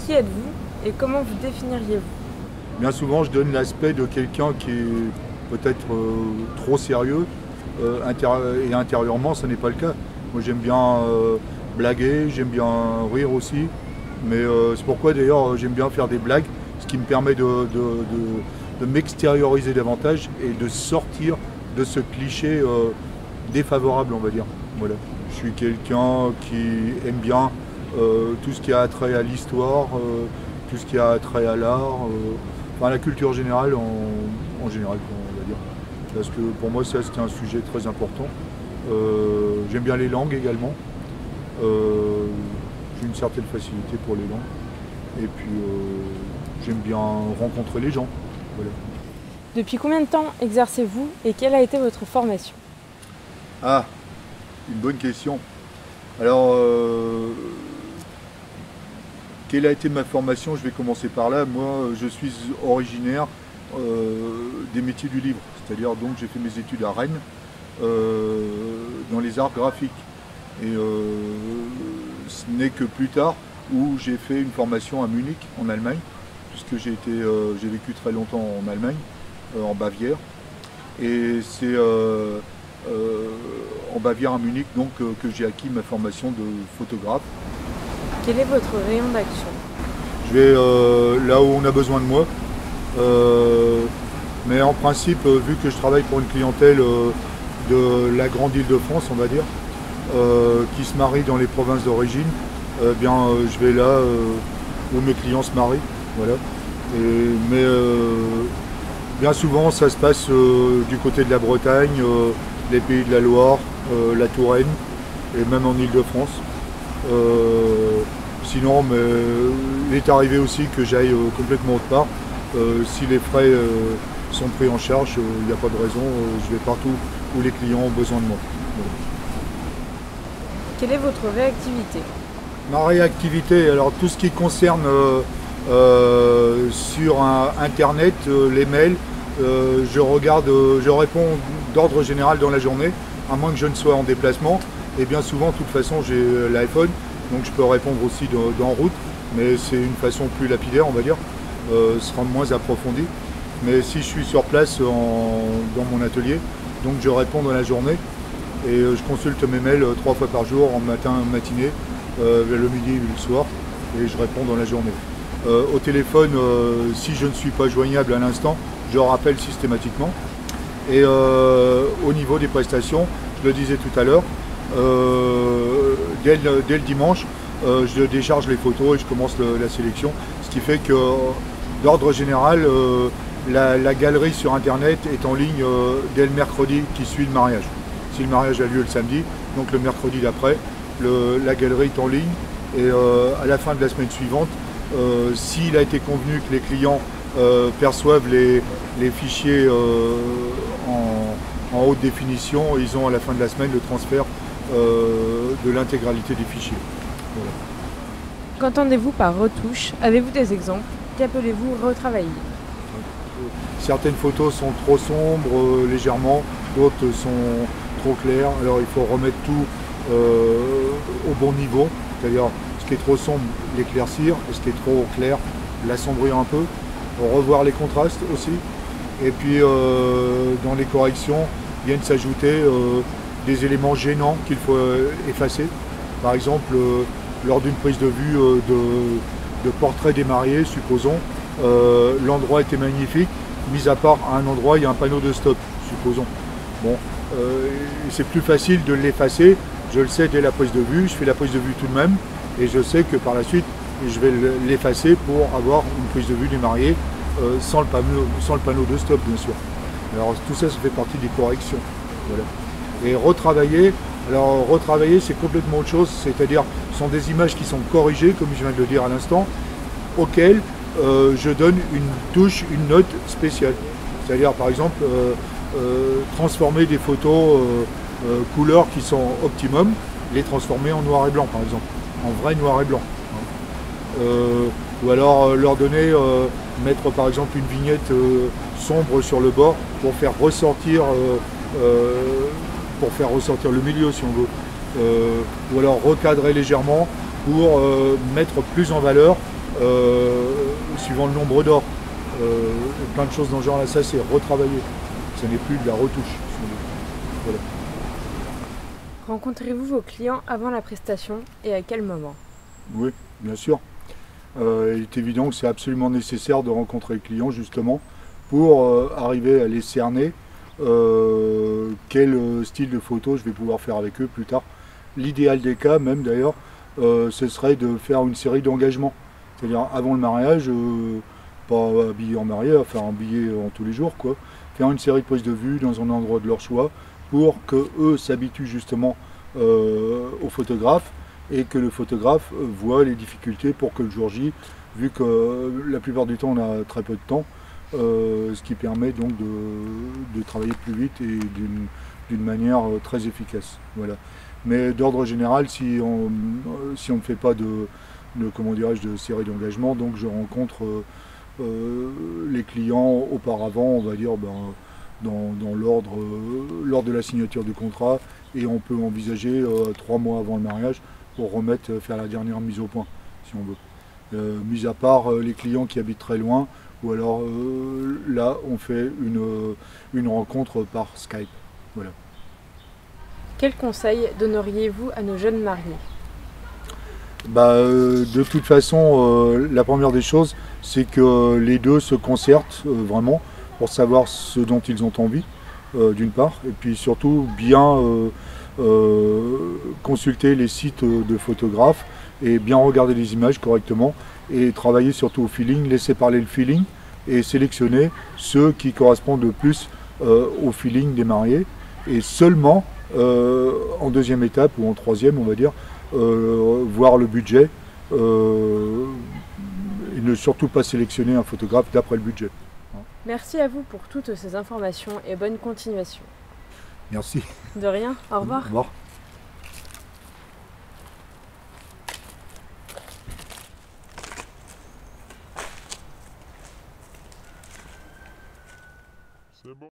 Qui êtes-vous et comment vous définiriez-vous? Bien souvent, je donne l'aspect de quelqu'un qui est peut-être trop sérieux et intérieurement, ce n'est pas le cas. Moi, j'aime bien blaguer, j'aime bien rire aussi, mais c'est pourquoi d'ailleurs j'aime bien faire des blagues, ce qui me permet de m'extérioriser davantage et de sortir de ce cliché défavorable, on va dire. Voilà. Je suis quelqu'un qui aime bien tout ce qui a trait à l'histoire, tout ce qui a trait à l'art, enfin la culture générale en général, on va dire. Parce que pour moi, ça c'est un sujet très important. J'aime bien les langues également. J'ai une certaine facilité pour les langues. Et puis j'aime bien rencontrer les gens. Voilà. Depuis combien de temps exercez-vous et quelle a été votre formation? Ah, une bonne question. Alors, quelle a été ma formation? Je vais commencer par là. Moi, je suis originaire des métiers du livre. C'est-à-dire, donc, j'ai fait mes études à Rennes dans les arts graphiques. Et ce n'est que plus tard où j'ai fait une formation à Munich, en Allemagne, puisque j'ai vécu très longtemps en Allemagne, en Bavière. Et c'est en Bavière à Munich donc, que j'ai acquis ma formation de photographe. Quel est votre rayon d'action? Je vais là où on a besoin de moi. Mais en principe, vu que je travaille pour une clientèle de la grande Île-de-France, on va dire, qui se marie dans les provinces d'origine, je vais là où mes clients se marient. Voilà. Mais bien souvent, ça se passe du côté de la Bretagne, les pays de la Loire, la Touraine, et même en Île-de-France. Sinon, mais, il est arrivé aussi que j'aille complètement autre part. Si les frais sont pris en charge, il n'y a pas de raison, je vais partout où les clients ont besoin de moi. Voilà. Quelle est votre réactivité? Ma réactivité, alors tout ce qui concerne sur Internet, les mails, je réponds d'ordre général dans la journée, à moins que je ne sois en déplacement. Et bien souvent, de toute façon, j'ai l'iPhone, donc je peux répondre aussi en route, mais c'est une façon plus lapidaire, on va dire, ce sera moins approfondi. Mais si je suis sur place dans mon atelier, donc je réponds dans la journée et je consulte mes mails 3 fois par jour, en matin, en matinée, le midi et le soir, et je réponds dans la journée. Au téléphone, si je ne suis pas joignable à l'instant, je rappelle systématiquement. Et au niveau des prestations, je le disais tout à l'heure, dès le dimanche, je décharge les photos et je commence la sélection. Ce qui fait que, d'ordre général, la galerie sur Internet est en ligne dès le mercredi qui suit le mariage. Si le mariage a lieu le samedi, donc le mercredi d'après, la galerie est en ligne. Et à la fin de la semaine suivante, s'il a été convenu que les clients perçoivent les fichiers en haute définition, ils ont à la fin de la semaine le transfert de l'intégralité des fichiers. Voilà. Qu'entendez-vous par retouche? Avez-vous des exemples? Qu'appelez-vous retravailler? Certaines photos sont trop sombres légèrement, d'autres sont trop claires. Alors il faut remettre tout au bon niveau, c'est-à-dire ce qui est trop sombre, l'éclaircir, et ce qui est trop clair, l'assombrir un peu. Revoir les contrastes aussi. Et puis dans les corrections viennent s'ajouter des éléments gênants qu'il faut effacer. Par exemple, lors d'une prise de vue de portrait des mariés, supposons, l'endroit était magnifique, mis à part à un endroit il y a un panneau de stop, supposons. Bon, c'est plus facile de l'effacer, je le sais dès la prise de vue, je fais la prise de vue tout de même, et je sais que par la suite je vais l'effacer pour avoir une prise de vue des mariés sans le panneau de stop, bien sûr. Alors tout ça, ça fait partie des corrections. Voilà. Et retravailler, alors retravailler c'est complètement autre chose, c'est-à-dire ce sont des images qui sont corrigées, comme je viens de le dire à l'instant, auxquelles je donne une touche, une note spéciale. C'est-à-dire par exemple transformer des photos couleurs qui sont optimum, les transformer en noir et blanc par exemple, en vrai noir et blanc. Ou alors leur donner, mettre par exemple une vignette sombre sur le bord pour faire ressortir le milieu si on veut. Ou alors recadrer légèrement pour mettre plus en valeur suivant le nombre d'or, plein de choses dans ce genre là, ça c'est retravaillé, ce n'est plus de la retouche. Voilà. Rencontrez-vous vos clients avant la prestation et à quel moment? Oui, bien sûr. Il est évident que c'est absolument nécessaire de rencontrer les clients justement pour arriver à les cerner quel style de photo je vais pouvoir faire avec eux plus tard. L'idéal des cas même d'ailleurs, ce serait de faire une série d'engagements. C'est-à-dire avant le mariage, pas habillé en marié, enfin habillé en tous les jours, quoi. Faire une série de prises de vue dans un endroit de leur choix pour que eux s'habituent justement au photographe et que le photographe voit les difficultés pour que le jour J, vu que la plupart du temps on a très peu de temps, ce qui permet donc de travailler plus vite et d'une manière très efficace. Voilà. Mais d'ordre général, si on ne fait pas comment dirais-je, de série d'engagement, donc je rencontre les clients auparavant, on va dire, dans l'ordre lors de la signature du contrat, et on peut envisager 3 mois avant le mariage pour faire la dernière mise au point, si on veut. Mis à part les clients qui habitent très loin, ou alors là on fait une rencontre par Skype. Voilà. Quels conseils donneriez-vous à nos jeunes mariés? De toute façon, la première des choses, c'est que les deux se concertent vraiment pour savoir ce dont ils ont envie, d'une part, et puis surtout bien consulter les sites de photographes et bien regarder les images correctement et travailler surtout au feeling, laisser parler le feeling et sélectionner ceux qui correspondent le plus au feeling des mariés, et seulement en deuxième étape ou en troisième, on va dire, voir le budget et ne surtout pas sélectionner un photographe d'après le budget. Merci à vous pour toutes ces informations et bonne continuation. Merci. De rien, au revoir. Au revoir. C'est bon.